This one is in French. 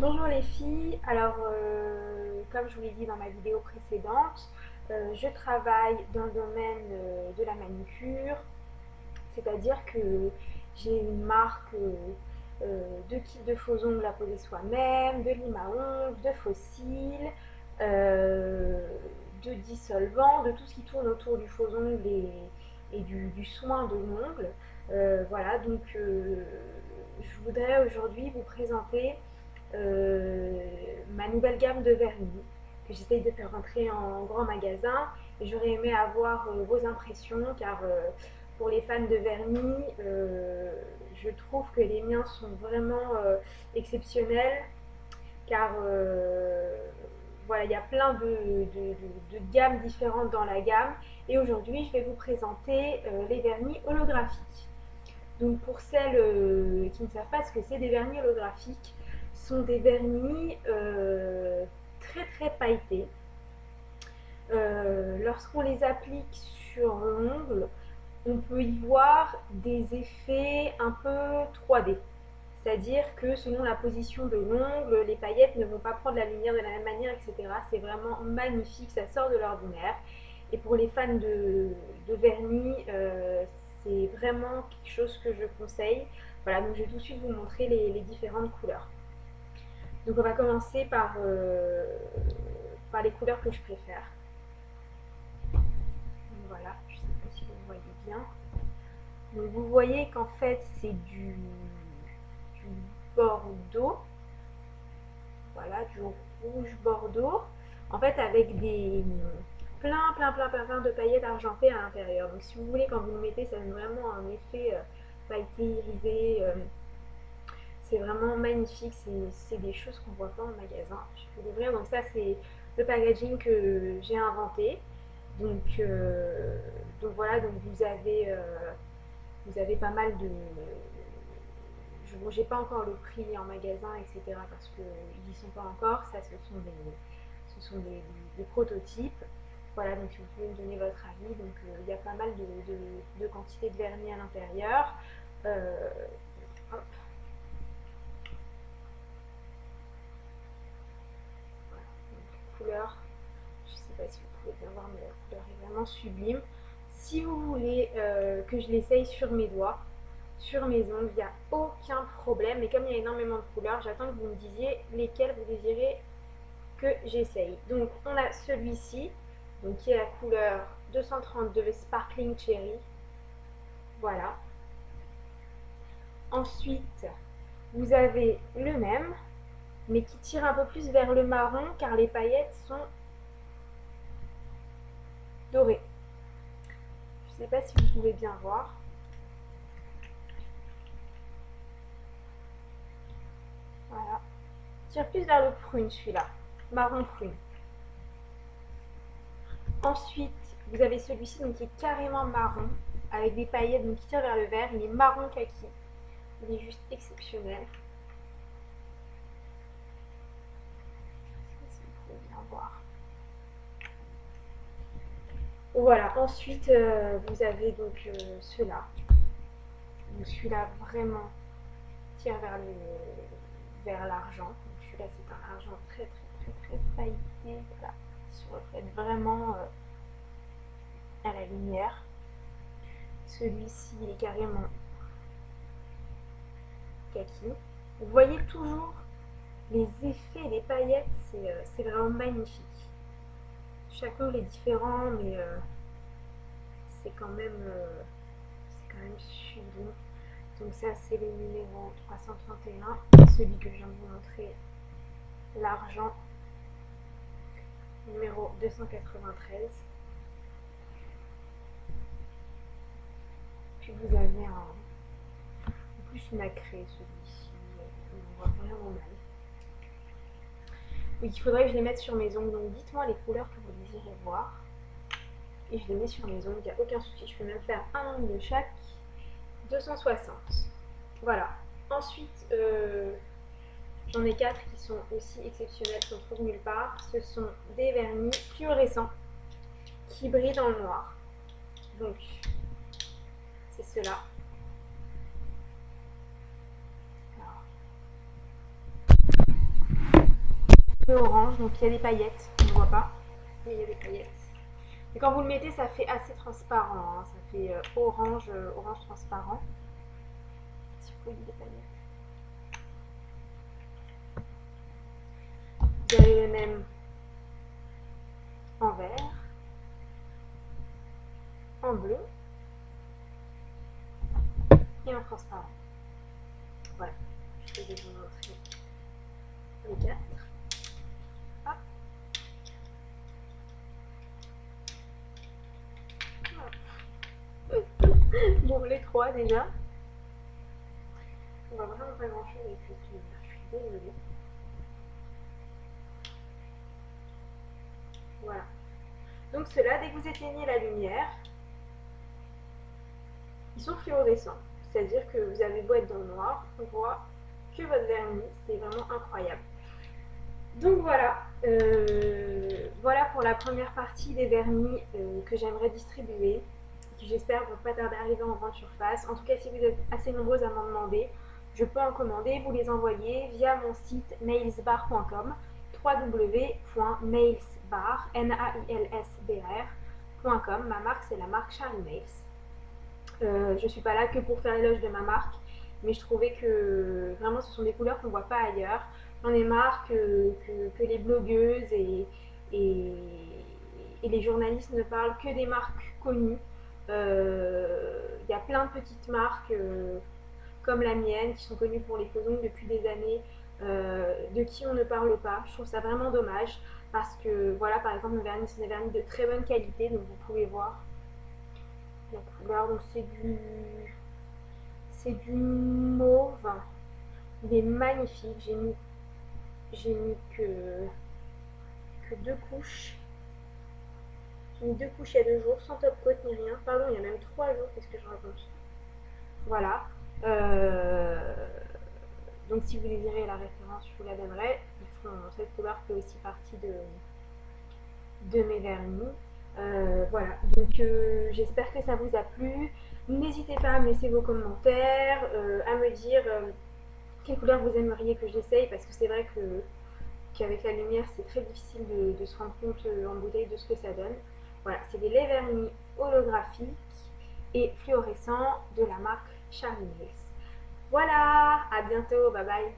Bonjour les filles, alors comme je vous l'ai dit dans ma vidéo précédente, je travaille dans le domaine de la manucure, c'est-à-dire que j'ai une marque de kits de faux ongles à poser soi-même, de lime à ongles, de faux cils, euh, de dissolvants, de tout ce qui tourne autour du faux ongle et du soin de l'ongle. Voilà, donc je voudrais aujourd'hui vous présenter ma nouvelle gamme de vernis que j'essaye de faire rentrer en grand magasin. Et j'aurais aimé avoir vos impressions car pour les fans de vernis, je trouve que les miens sont vraiment exceptionnels car voilà, il y a plein de gammes différentes dans la gamme. Et aujourd'hui, je vais vous présenter les vernis holographiques. Donc pour celles qui ne savent pas ce que c'est des vernis holographiques, sont des vernis très très pailletés. Lorsqu'on les applique sur l'ongle, on peut y voir des effets un peu 3D. C'est-à-dire que selon la position de l'ongle, les paillettes ne vont pas prendre la lumière de la même manière, etc. C'est vraiment magnifique, ça sort de l'ordinaire. Et pour les fans de vernis, c'est vraiment quelque chose que je conseille. Voilà, donc je vais tout de suite vous montrer les différentes couleurs. Donc on va commencer par les couleurs que je préfère. Donc voilà, je ne sais pas si vous voyez bien. Donc vous voyez qu'en fait c'est du bordeaux, voilà, du rouge bordeaux, en fait avec des plein de paillettes argentées à l'intérieur. Donc si vous voulez, quand vous le mettez, ça donne vraiment un effet pailleté, irisé. C'est vraiment magnifique, c'est des choses qu'on voit pas en magasin. Je peux l'ouvrir, donc ça c'est le packaging que j'ai inventé. Donc, donc voilà, donc vous avez pas mal de. J'ai pas encore le prix en magasin, etc. parce qu'ils n'y sont pas encore. Ça, ce sont des prototypes. Voilà, donc si vous pouvez me donner votre avis. Donc il y a pas mal de quantité de vernis à l'intérieur. Hop. Voilà, donc, couleur, je sais pas si vous pouvez bien voir, mais la couleur est vraiment sublime. Si vous voulez que je l'essaye sur mes doigts, sur mes ongles, il n'y a aucun problème. Mais comme il y a énormément de couleurs, j'attends que vous me disiez lesquelles vous désirez que j'essaye. Donc on a celui-ci, donc qui est la couleur 232 Sparkling Cherry. Voilà. Ensuite, vous avez le même, mais qui tire un peu plus vers le marron car les paillettes sont dorées. Je ne sais pas si vous pouvez bien voir. Voilà. Tire plus vers le prune celui-là, marron prune. Ensuite, vous avez celui-ci donc qui est carrément marron, avec des paillettes donc qui tirent vers le vert. Il est marron kaki. Il est juste exceptionnel. Je sais pas si vous pouvez bien voir. Voilà. Ensuite, vous avez donc ceux-là. Donc celui-là vraiment tire vers l'argent. Celui-là c'est un argent très pailleté. Voilà. Il se reflète vraiment à la lumière. Celui-ci il est carrément kaki. Vous voyez toujours les effets, les paillettes, c'est vraiment magnifique. Chaque ongle est différent, mais c'est quand même sublime. Donc ça c'est le numéro 331, celui que je viens de vous montrer, l'argent, numéro 293. Puis vous avez un plus nacré celui-ci, on voit vraiment mal. Oui, il faudrait que je les mette sur mes ongles, donc dites-moi les couleurs que vous désirez voir. Et je les mets sur mes ongles, il n'y a aucun souci, je peux même faire un ongle de chaque. 260. Voilà. Ensuite, j'en ai 4 qui sont aussi exceptionnels, qu'on trouve nulle part. Ce sont des vernis fluorescents qui brillent dans le noir. Donc, c'est ceux-là. peu orange, donc il y a des paillettes, on ne voit pas, mais il y a des paillettes. Et quand vous le mettez, ça fait assez transparent, hein. Ça fait orange, orange transparent. Si vous voyez des paillettes. Vous avez le même en vert, en bleu et en transparent. Voilà, je vais vous montrer les 4. Hop. Bon, les 3 déjà. On va vraiment pas grand chose avec cette lumière, je suis désolée. Voilà. Donc ceux-là, dès que vous éteignez la lumière, ils sont fluorescents. C'est-à-dire que vous avez beau être dans le noir, on voit que votre vernis, c'est vraiment incroyable. Donc voilà, voilà pour la première partie des vernis que j'aimerais distribuer, qui j'espère vont pas tarder à arriver en grande surface. En tout cas, si vous êtes assez nombreuses à m'en demander, je peux en commander, vous les envoyer via mon site nailsbar.com, www.nailsbar.com. Ma marque, c'est la marque Charlie Nails. Je suis pas là que pour faire l'éloge de ma marque, mais je trouvais que vraiment ce sont des couleurs qu'on voit pas ailleurs. J'en ai marre que les blogueuses et, et les journalistes ne parlent que des marques connues. Y a plein de petites marques comme la mienne qui sont connues pour les faux ongles depuis des années, de qui on ne parle pas. Je trouve ça vraiment dommage parce que voilà, par exemple, le vernis, c'est des vernis de très bonne qualité, donc vous pouvez voir la couleur. Donc c'est du mauve. Il est magnifique. J'ai mis que 2 couches. J'ai mis 2 couches il y a 2 jours, sans top coat ni rien. Pardon, il y a même 3 jours, qu'est-ce que je raconte. Voilà. Donc si vous désirez la référence, je vous la donnerai. Cette couleur fait aussi partie de mes vernis. Voilà, donc j'espère que ça vous a plu. N'hésitez pas à me laisser vos commentaires, à me dire quelle couleur vous aimeriez que j'essaye, parce que c'est vrai qu'avec la lumière c'est très difficile de se rendre compte en bouteille de ce que ça donne. Voilà, c'est des laits vernis holographiques et fluorescents de la marque Charlie Nails. Voilà, à bientôt, bye bye.